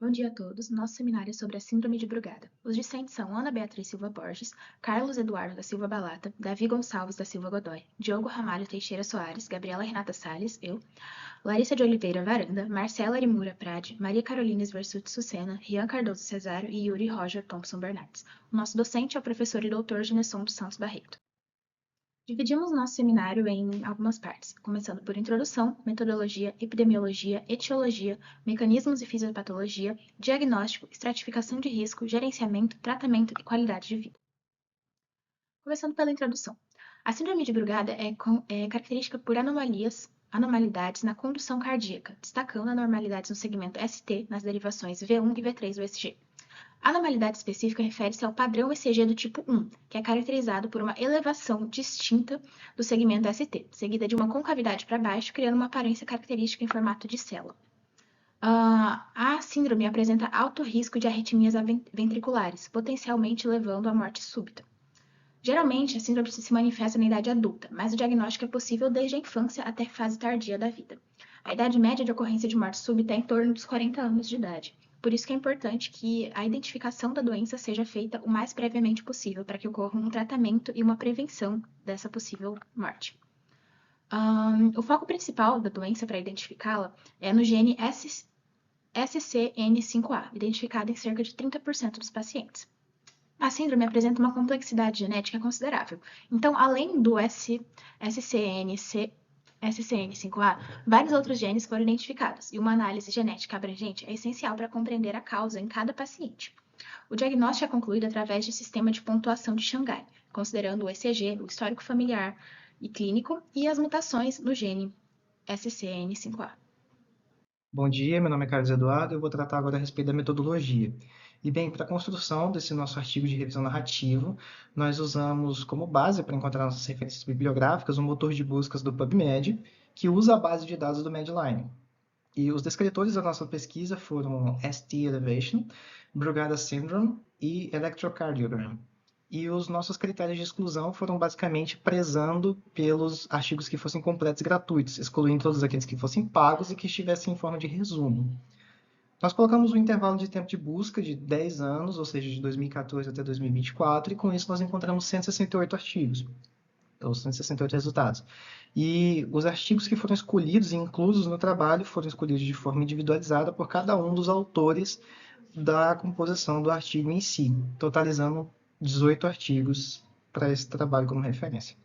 Bom dia a todos. Nosso seminário é sobre a Síndrome de Brugada. Os discentes são Ana Beatriz Silva Borges, Carlos Eduardo da Silva Balata, Davi Gonçalves da Silva Godoy, Diogo Ramalho Teixeira Soares, Gabriela Renata Salles, eu, Larissa de Oliveira Varanda, Marcela Arimura Prade, Maria Carolina Sversut Sucena, Rian Cardoso Cesário e Yuri Roger Thompson Bernardes. O nosso docente é o professor e doutor Ginesson dos Santos Barreto. Dividimos nosso seminário em algumas partes, começando por introdução, metodologia, epidemiologia, etiologia, mecanismos e fisiopatologia, diagnóstico, estratificação de risco, gerenciamento, tratamento e qualidade de vida. Começando pela introdução. A síndrome de Brugada é característica por anormalidades na condução cardíaca, destacando anormalidades no segmento ST nas derivações V1 e V3 do ECG. A anormalidade específica refere-se ao padrão ECG do tipo 1, que é caracterizado por uma elevação distinta do segmento ST, seguida de uma concavidade para baixo, criando uma aparência característica em formato de célula. A síndrome apresenta alto risco de arritmias ventriculares, potencialmente levando à morte súbita. Geralmente, a síndrome se manifesta na idade adulta, mas o diagnóstico é possível desde a infância até a fase tardia da vida. A idade média de ocorrência de morte súbita é em torno dos 40 anos de idade. Por isso que é importante que a identificação da doença seja feita o mais previamente possível, para que ocorra um tratamento e uma prevenção dessa possível morte. O foco principal da doença para identificá-la é no gene SCN5A, identificado em cerca de 30% dos pacientes. A síndrome apresenta uma complexidade genética considerável. Então, além do SCN5A, vários outros genes foram identificados, e uma análise genética abrangente é essencial para compreender a causa em cada paciente. O diagnóstico é concluído através de sistema de pontuação de Xangai, considerando o ECG, o histórico familiar e clínico, e as mutações no gene SCN5A. Bom dia, meu nome é Carlos Eduardo e eu vou tratar agora a respeito da metodologia. E bem, para a construção desse nosso artigo de revisão narrativa, nós usamos como base para encontrar nossas referências bibliográficas um motor de buscas do PubMed, que usa a base de dados do Medline. E os descritores da nossa pesquisa foram ST Elevation, Brugada Syndrome e Electrocardiogram. E os nossos critérios de exclusão foram basicamente prezando pelos artigos que fossem completos e gratuitos, excluindo todos aqueles que fossem pagos e que estivessem em forma de resumo. Nós colocamos um intervalo de tempo de busca de 10 anos, ou seja, de 2014 até 2024, e com isso nós encontramos 168 artigos, ou 168 resultados. E os artigos que foram escolhidos e inclusos no trabalho foram escolhidos de forma individualizada por cada um dos autores da composição do artigo em si, totalizando 18 artigos para esse trabalho como referência.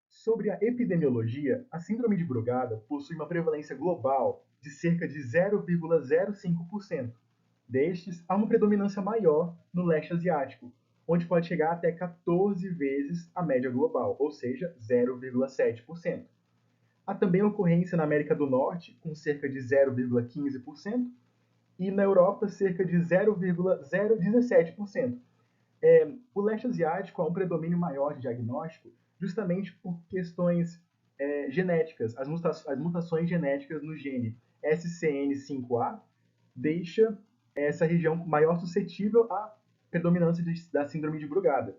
Sobre a epidemiologia, a síndrome de Brugada possui uma prevalência global de cerca de 0,05%. Destes, há uma predominância maior no leste asiático, onde pode chegar até 14 vezes a média global, ou seja, 0,7%. Há também ocorrência na América do Norte, com cerca de 0,15%, e na Europa, cerca de 0,017%. O leste asiático há um predomínio maior de diagnóstico justamente por questões genéticas. As mutações genéticas no gene SCN5A deixa essa região maior suscetível à predominância da síndrome de Brugada.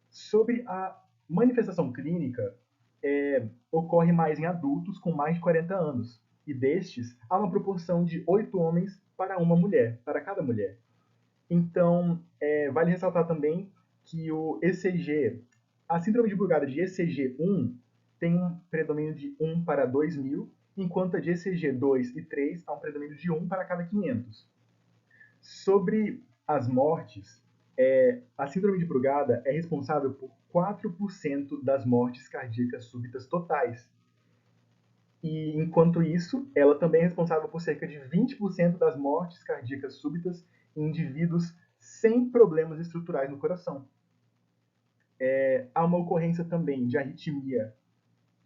Sobre a manifestação clínica, ocorre mais em adultos com mais de 40 anos, e destes há uma proporção de 8 homens para uma mulher, para cada mulher. Então, vale ressaltar também que o ECG, a síndrome de Brugada de ECG1 tem um predomínio de 1 para 2.000, enquanto a de ECG2 e 3 há um predomínio de 1 para cada 500. Sobre as mortes, a síndrome de Brugada é responsável por 4% das mortes cardíacas súbitas totais. E, enquanto isso, ela também é responsável por cerca de 20% das mortes cardíacas súbitas em indivíduos sem problemas estruturais no coração. Há uma ocorrência também de arritmia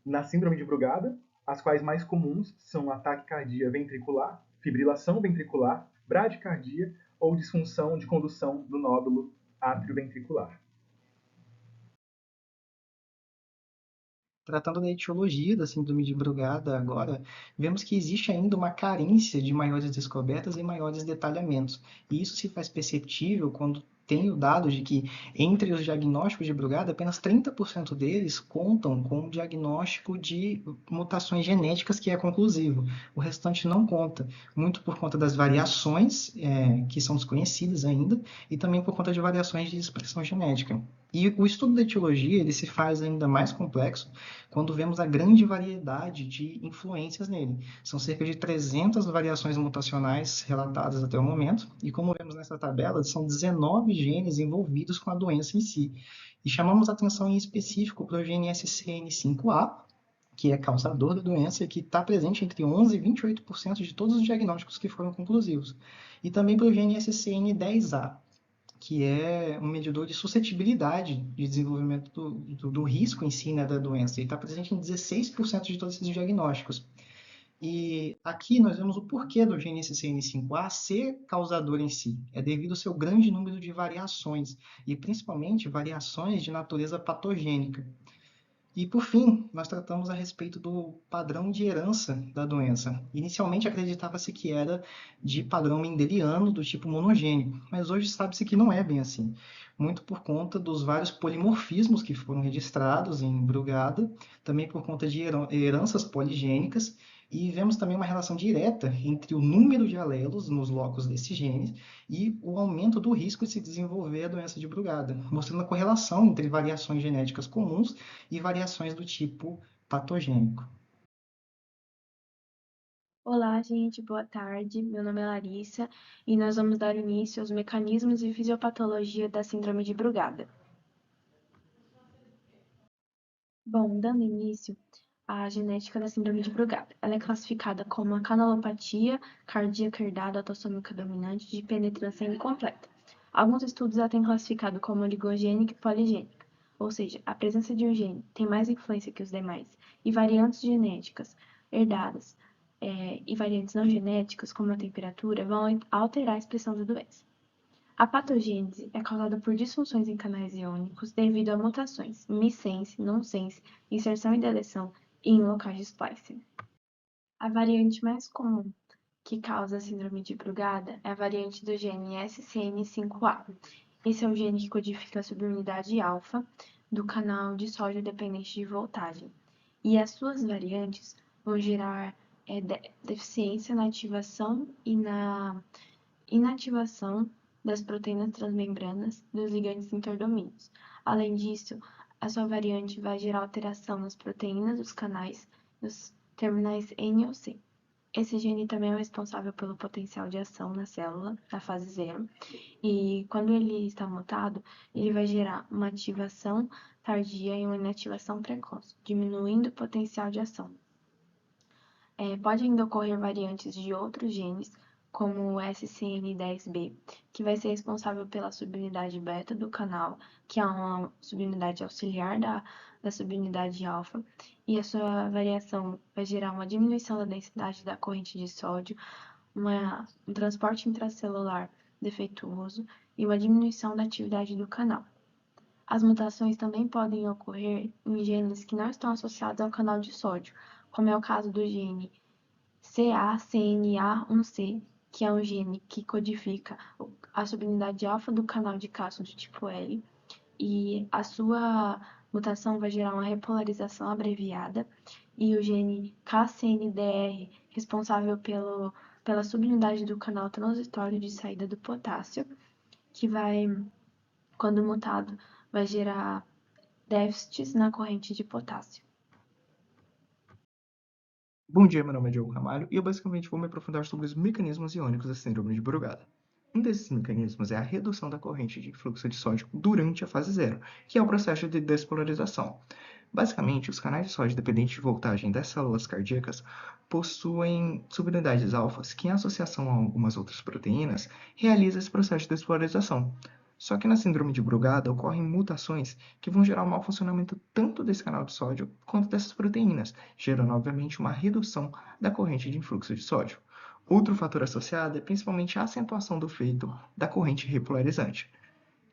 na síndrome de Brugada, as quais mais comuns são ataque cardíaco ventricular, fibrilação ventricular, bradicardia ou disfunção de condução do nódulo atrioventricular. Tratando da etiologia da síndrome de Brugada agora, vemos que existe ainda uma carência de maiores descobertas e maiores detalhamentos. E isso se faz perceptível quando tem o dado de que entre os diagnósticos de Brugada, apenas 30% deles contam com um diagnóstico de mutações genéticas que é conclusivo. O restante não conta, muito por conta das variações que são desconhecidas ainda e também por conta de variações de expressão genética. E o estudo da etiologia ele se faz ainda mais complexo quando vemos a grande variedade de influências nele. São cerca de 300 variações mutacionais relatadas até o momento, e como vemos nessa tabela, são 19 genes envolvidos com a doença em si. E chamamos atenção em específico para o gene SCN5A, que é causador da doença e que está presente entre 11% e 28% de todos os diagnósticos que foram conclusivos. E também para o gene SCN10A, que é um medidor de suscetibilidade de desenvolvimento do risco em si, né, da doença. Ele está presente em 16% de todos esses diagnósticos. E aqui nós vemos o porquê do gene SCN5A ser causador em si. É devido ao seu grande número de variações, e principalmente variações de natureza patogênica. E, por fim, nós tratamos a respeito do padrão de herança da doença. Inicialmente acreditava-se que era de padrão mendeliano, do tipo monogênico, mas hoje sabe-se que não é bem assim, muito por conta dos vários polimorfismos que foram registrados em Brugada, também por conta de heranças poligênicas, e vemos também uma relação direta entre o número de alelos nos locos desses genes e o aumento do risco de se desenvolver a doença de Brugada, mostrando a correlação entre variações genéticas comuns e variações do tipo patogênico. Olá, gente, boa tarde. Meu nome é Larissa e nós vamos dar início aos mecanismos e fisiopatologia da Síndrome de Brugada. Bom, dando início à genética da Síndrome de Brugada. Ela é classificada como uma canalopatia cardíaca herdada autossômica dominante de penetrância incompleta. Alguns estudos a têm classificado como oligogênica e poligênica, ou seja, a presença de um gene tem mais influência que os demais, e variantes genéticas herdadas e variantes não genéticas, como a temperatura, vão alterar a expressão da doença. A patogênese é causada por disfunções em canais iônicos devido a mutações missense, nonsense, inserção e deleção e em locais de splicing. A variante mais comum que causa a síndrome de Brugada é a variante do gene SCN5A. Esse é o gene que codifica a subunidade alfa do canal de sódio dependente de voltagem. E as suas variantes vão gerar deficiência na ativação e na inativação das proteínas transmembranas dos ligandes interdomínios. Além disso, a sua variante vai gerar alteração nas proteínas dos canais dos terminais N ou C. Esse gene também é o responsável pelo potencial de ação na célula, na fase 0, e quando ele está mutado, ele vai gerar uma ativação tardia e uma inativação precoce, diminuindo o potencial de ação. Pode ainda ocorrer variantes de outros genes, como o SCN10B, que vai ser responsável pela subunidade beta do canal, que é uma subunidade auxiliar da subunidade alfa, e a sua variação vai gerar uma diminuição da densidade da corrente de sódio, um transporte intracelular defeituoso e uma diminuição da atividade do canal. As mutações também podem ocorrer em genes que não estão associados ao canal de sódio, como é o caso do gene CACNA1C, que é um gene que codifica a subunidade alfa do canal de Castro do tipo L, e a sua mutação vai gerar uma repolarização abreviada, e o gene KCNDR, responsável pela subunidade do canal transitório de saída do potássio, que vai, quando mutado, vai gerar déficits na corrente de potássio. Bom dia, meu nome é Diogo Ramalho e eu basicamente vou me aprofundar sobre os mecanismos iônicos da síndrome de Brugada. Um desses mecanismos é a redução da corrente de fluxo de sódio durante a fase 0, que é o processo de despolarização. Basicamente, os canais de sódio dependentes de voltagem das células cardíacas possuem subunidades alfas que, em associação a algumas outras proteínas, realizam esse processo de despolarização. Só que na síndrome de Brugada ocorrem mutações que vão gerar um mau funcionamento tanto desse canal de sódio quanto dessas proteínas, gerando obviamente uma redução da corrente de influxo de sódio. Outro fator associado é principalmente a acentuação do efeito da corrente repolarizante,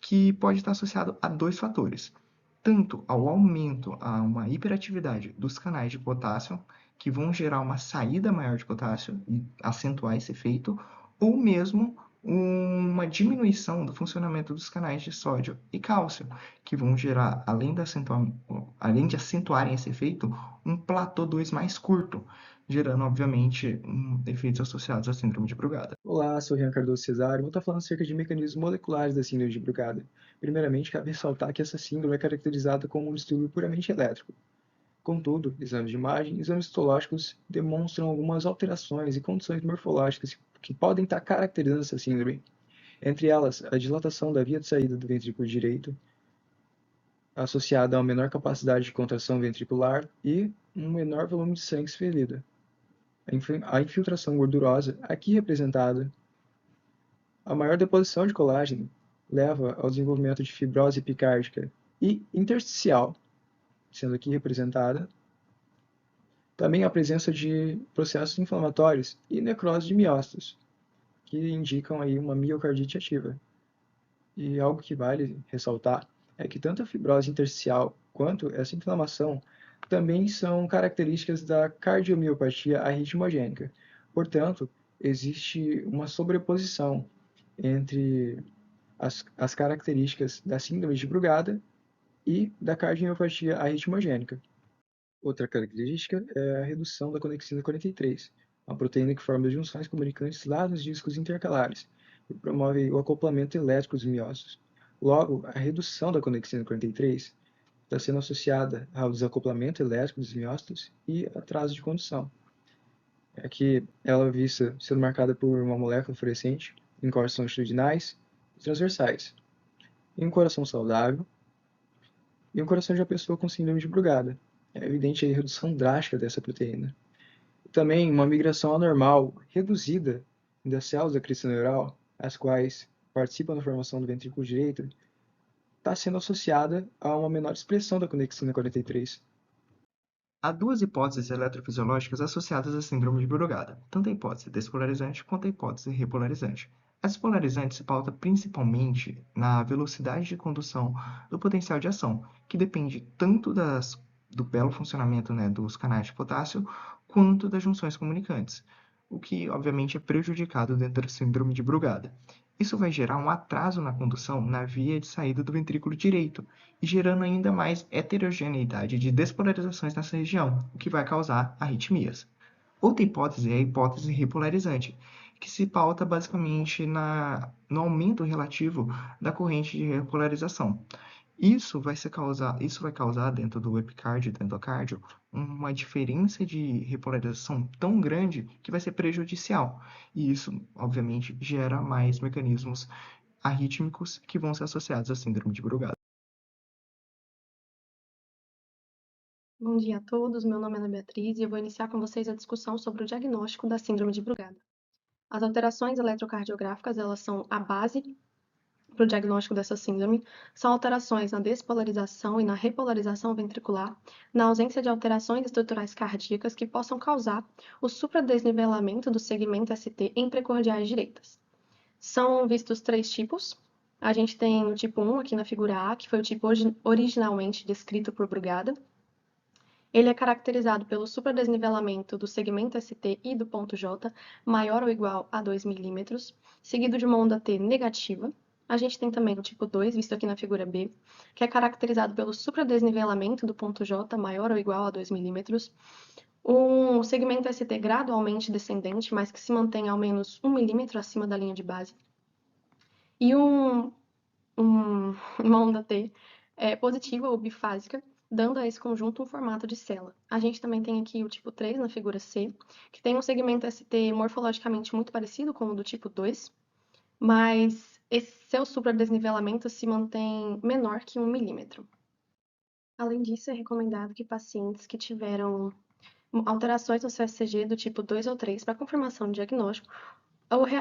que pode estar associado a dois fatores, tanto ao aumento, a uma hiperatividade dos canais de potássio, que vão gerar uma saída maior de potássio e acentuar esse efeito, ou mesmo uma diminuição do funcionamento dos canais de sódio e cálcio, que vão gerar, além de acentuarem esse efeito, um platô 2 mais curto, gerando, obviamente, efeitos associados à síndrome de Brugada. Olá, sou Rian Cardoso Cesário, vou estar falando acerca de mecanismos moleculares da síndrome de Brugada. Primeiramente, cabe ressaltar que essa síndrome é caracterizada como um distúrbio puramente elétrico. Contudo, exames de imagem e exames histológicos demonstram algumas alterações e condições morfológicas que podem estar caracterizando essa síndrome. Entre elas, a dilatação da via de saída do ventrículo direito, associada a uma menor capacidade de contração ventricular e um menor volume de sangue expelido. A infiltração gordurosa, aqui representada, a maior deposição de colágeno leva ao desenvolvimento de fibrose epicárdica e intersticial, sendo aqui representada. Também a presença de processos inflamatórios e necrose de miócitos, que indicam aí uma miocardite ativa. E algo que vale ressaltar é que tanto a fibrose intersticial quanto essa inflamação também são características da cardiomiopatia arritmogênica. Portanto, existe uma sobreposição entre as características da síndrome de Brugada e da cardiomiopatia arritmogênica. Outra característica é a redução da conexina 43, uma proteína que forma as junções comunicantes lá nos discos intercalares e promove o acoplamento elétrico dos miócitos. Logo, a redução da conexina 43 está sendo associada ao desacoplamento elétrico dos miócitos e atraso de condução. Aqui ela é vista sendo marcada por uma molécula fluorescente em cortes longitudinais e transversais. Em um coração saudável e um coração de uma pessoa com síndrome de Brugada. É evidente a redução drástica dessa proteína. Também uma migração anormal, reduzida das células da crista neural, as quais participam da formação do ventrículo direito, está sendo associada a uma menor expressão da conexina 43. Há duas hipóteses eletrofisiológicas associadas à síndrome de Brugada, tanto a hipótese despolarizante quanto a hipótese repolarizante. A despolarizante se pauta principalmente na velocidade de condução do potencial de ação, que depende tanto do belo funcionamento, dos canais de potássio, quanto das junções comunicantes, o que obviamente é prejudicado dentro da síndrome de Brugada. Isso vai gerar um atraso na condução na via de saída do ventrículo direito, e gerando ainda mais heterogeneidade de despolarizações nessa região, o que vai causar arritmias. Outra hipótese é a hipótese repolarizante, que se pauta basicamente no aumento relativo da corrente de repolarização. Isso vai causar dentro do epicárdio e do endocárdio uma diferença de repolarização tão grande que vai ser prejudicial. E isso, obviamente, gera mais mecanismos arrítmicos que vão ser associados à síndrome de Brugada. Bom dia a todos, meu nome é Ana Beatriz e eu vou iniciar com vocês a discussão sobre o diagnóstico da síndrome de Brugada. As alterações eletrocardiográficas, elas são a base para o diagnóstico dessa síndrome, são alterações na despolarização e na repolarização ventricular, na ausência de alterações estruturais cardíacas que possam causar o supradesnivelamento do segmento ST em precordiais direitas. São vistos três tipos. A gente tem o tipo 1 aqui na figura A, que foi o tipo originalmente descrito por Brugada. Ele é caracterizado pelo supradesnivelamento do segmento ST e do ponto J maior ou igual a 2 milímetros, seguido de uma onda T negativa. A gente tem também o tipo 2, visto aqui na figura B, que é caracterizado pelo supradesnivelamento do ponto J maior ou igual a 2 milímetros, um segmento ST gradualmente descendente, mas que se mantém ao menos 1 milímetro acima da linha de base, e uma onda T positiva ou bifásica, dando a esse conjunto um formato de célula. A gente também tem aqui o tipo 3 na figura C, que tem um segmento ST morfologicamente muito parecido com o do tipo 2, mas esse seu supradesnivelamento se mantém menor que 1 milímetro. Além disso, é recomendado que pacientes que tiveram alterações no CSCG do tipo 2 ou 3 para confirmação de diagnóstico,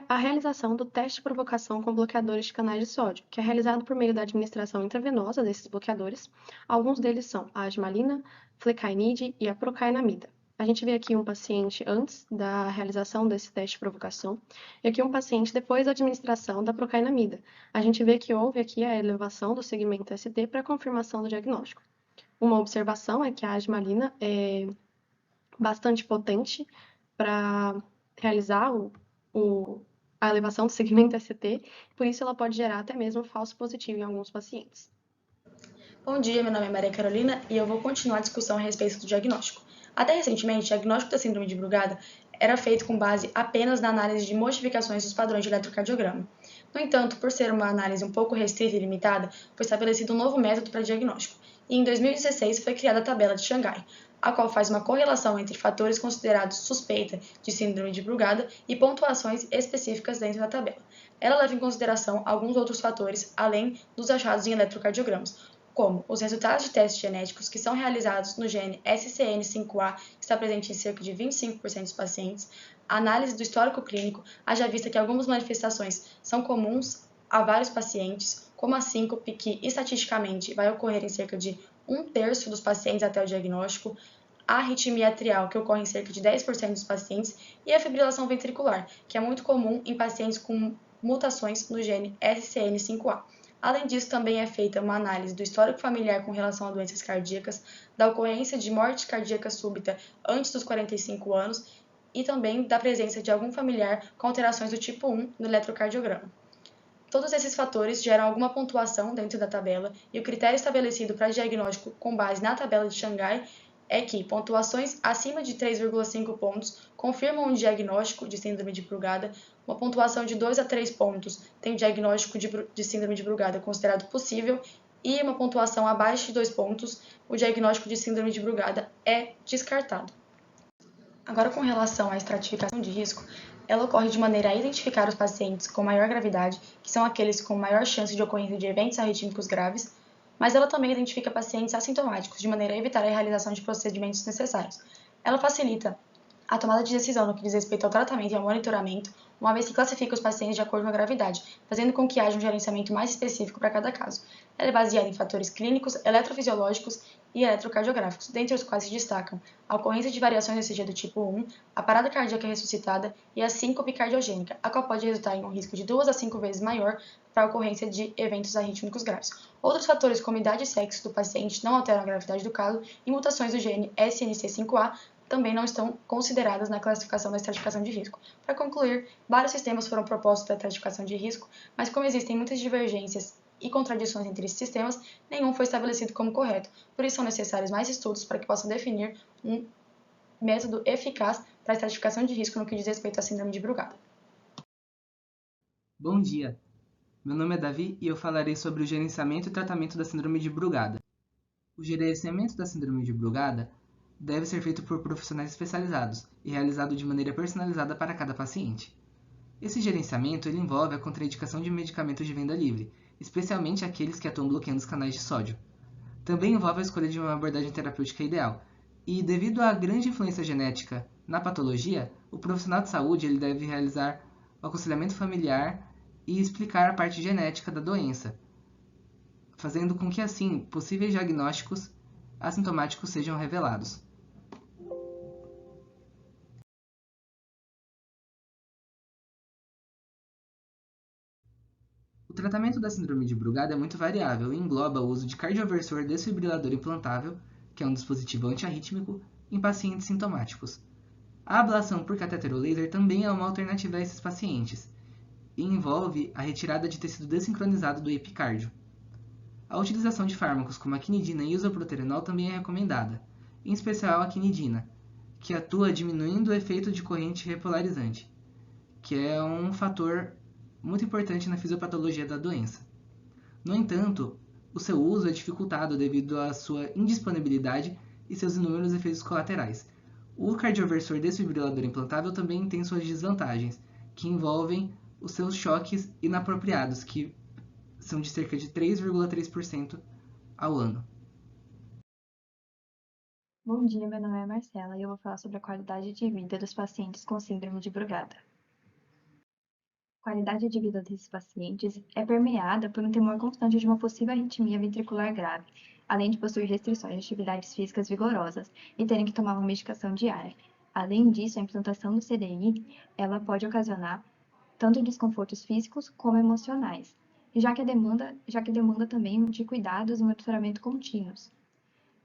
a realização do teste de provocação com bloqueadores de canais de sódio, que é realizado por meio da administração intravenosa desses bloqueadores. Alguns deles são a admalina, flecainide e a procainamida. A gente vê aqui um paciente antes da realização desse teste de provocação e aqui um paciente depois da administração da procainamida. A gente vê que houve aqui a elevação do segmento ST para confirmação do diagnóstico. Uma observação é que a admalina é bastante potente para realizar a elevação do segmento ST, por isso ela pode gerar até mesmo falso positivo em alguns pacientes. Bom dia, meu nome é Maria Carolina e eu vou continuar a discussão a respeito do diagnóstico. Até recentemente, o diagnóstico da síndrome de Brugada era feito com base apenas na análise de modificações dos padrões de eletrocardiograma. No entanto, por ser uma análise um pouco restrita e limitada, foi estabelecido um novo método para diagnóstico, e em 2016 foi criada a tabela de Xangai, a qual faz uma correlação entre fatores considerados suspeita de síndrome de Brugada e pontuações específicas dentro da tabela. Ela leva em consideração alguns outros fatores, além dos achados em eletrocardiogramas, como os resultados de testes genéticos que são realizados no gene SCN5A, que está presente em cerca de 25% dos pacientes, a análise do histórico clínico, haja vista que algumas manifestações são comuns a vários pacientes, como a síncope, que estatisticamente vai ocorrer em cerca de 1/3 dos pacientes até o diagnóstico, a arritmia atrial, que ocorre em cerca de 10% dos pacientes, e a fibrilação ventricular, que é muito comum em pacientes com mutações no gene SCN5A. Além disso, também é feita uma análise do histórico familiar com relação a doenças cardíacas, da ocorrência de morte cardíaca súbita antes dos 45 anos e também da presença de algum familiar com alterações do tipo 1 no eletrocardiograma. Todos esses fatores geram alguma pontuação dentro da tabela e o critério estabelecido para diagnóstico com base na tabela de Xangai é que pontuações acima de 3,5 pontos confirmam um diagnóstico de síndrome de Brugada, uma pontuação de 2 a 3 pontos tem o diagnóstico de síndrome de Brugada considerado possível e uma pontuação abaixo de 2 pontos, o diagnóstico de síndrome de Brugada é descartado. Agora, com relação à estratificação de risco, ela ocorre de maneira a identificar os pacientes com maior gravidade, que são aqueles com maior chance de ocorrência de eventos arritmicos graves, mas ela também identifica pacientes assintomáticos, de maneira a evitar a realização de procedimentos necessários. Ela facilita a tomada de decisão no que diz respeito ao tratamento e ao monitoramento, uma vez que classifica os pacientes de acordo com a gravidade, fazendo com que haja um gerenciamento mais específico para cada caso. Ela é baseada em fatores clínicos, eletrofisiológicos e eletrocardiográficos, dentre os quais se destacam a ocorrência de variações do ECG do tipo 1, a parada cardíaca ressuscitada e a síncope cardiogênica, a qual pode resultar em um risco de 2 a 5 vezes maior para a ocorrência de eventos arrítmicos graves. Outros fatores, como idade e sexo do paciente, não alteram a gravidade do caso e mutações do gene SNC5A também não estão consideradas na classificação da estratificação de risco. Para concluir, vários sistemas foram propostos para a estratificação de risco, mas como existem muitas divergências e contradições entre esses sistemas, nenhum foi estabelecido como correto. Por isso, são necessários mais estudos para que possam definir um método eficaz para a estratificação de risco no que diz respeito à síndrome de Brugada. Bom dia, meu nome é Davi e eu falarei sobre o gerenciamento e tratamento da síndrome de Brugada. O gerenciamento da síndrome de Brugada deve ser feito por profissionais especializados e realizado de maneira personalizada para cada paciente. Esse gerenciamento ele envolve a contraindicação de medicamentos de venda livre, especialmente aqueles que atuam bloqueando os canais de sódio. Também envolve a escolha de uma abordagem terapêutica ideal, e devido à grande influência genética na patologia, o profissional de saúde ele deve realizar o aconselhamento familiar e explicar a parte genética da doença, fazendo com que assim possíveis diagnósticos assintomáticos sejam revelados. O tratamento da síndrome de Brugada é muito variável e engloba o uso de cardioversor desfibrilador implantável, que é um dispositivo antiarrítmico, em pacientes sintomáticos. A ablação por catéter laser também é uma alternativa a esses pacientes e envolve a retirada de tecido desincronizado do epicárdio. A utilização de fármacos como a quinidina e isoproterenol também é recomendada, em especial a quinidina, que atua diminuindo o efeito de corrente repolarizante, que é um fator muito importante na fisiopatologia da doença. No entanto, o seu uso é dificultado devido à sua indisponibilidade e seus inúmeros efeitos colaterais. O cardioversor desfibrilador implantável também tem suas desvantagens, que envolvem os seus choques inapropriados, que são de cerca de 3,3% ao ano. Bom dia, meu nome é Marcela e eu vou falar sobre a qualidade de vida dos pacientes com síndrome de Brugada. A qualidade de vida desses pacientes é permeada por um temor constante de uma possível arritmia ventricular grave, além de possuir restrições de atividades físicas vigorosas e terem que tomar uma medicação diária. Além disso, a implantação do CDI, ela pode ocasionar tanto desconfortos físicos como emocionais, já que demanda também de cuidados e monitoramento contínuos.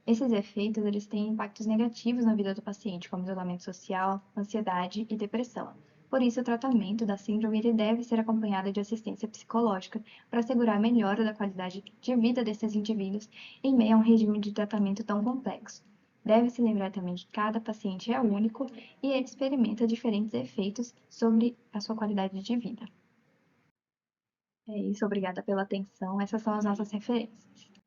Esses efeitos eles têm impactos negativos na vida do paciente, como isolamento social, ansiedade e depressão. Por isso, o tratamento da síndrome ele deve ser acompanhado de assistência psicológica para assegurar a melhora da qualidade de vida desses indivíduos em meio a um regime de tratamento tão complexo. Deve-se lembrar também que cada paciente é único e experimenta diferentes efeitos sobre a sua qualidade de vida. É isso, obrigada pela atenção. Essas são as nossas referências.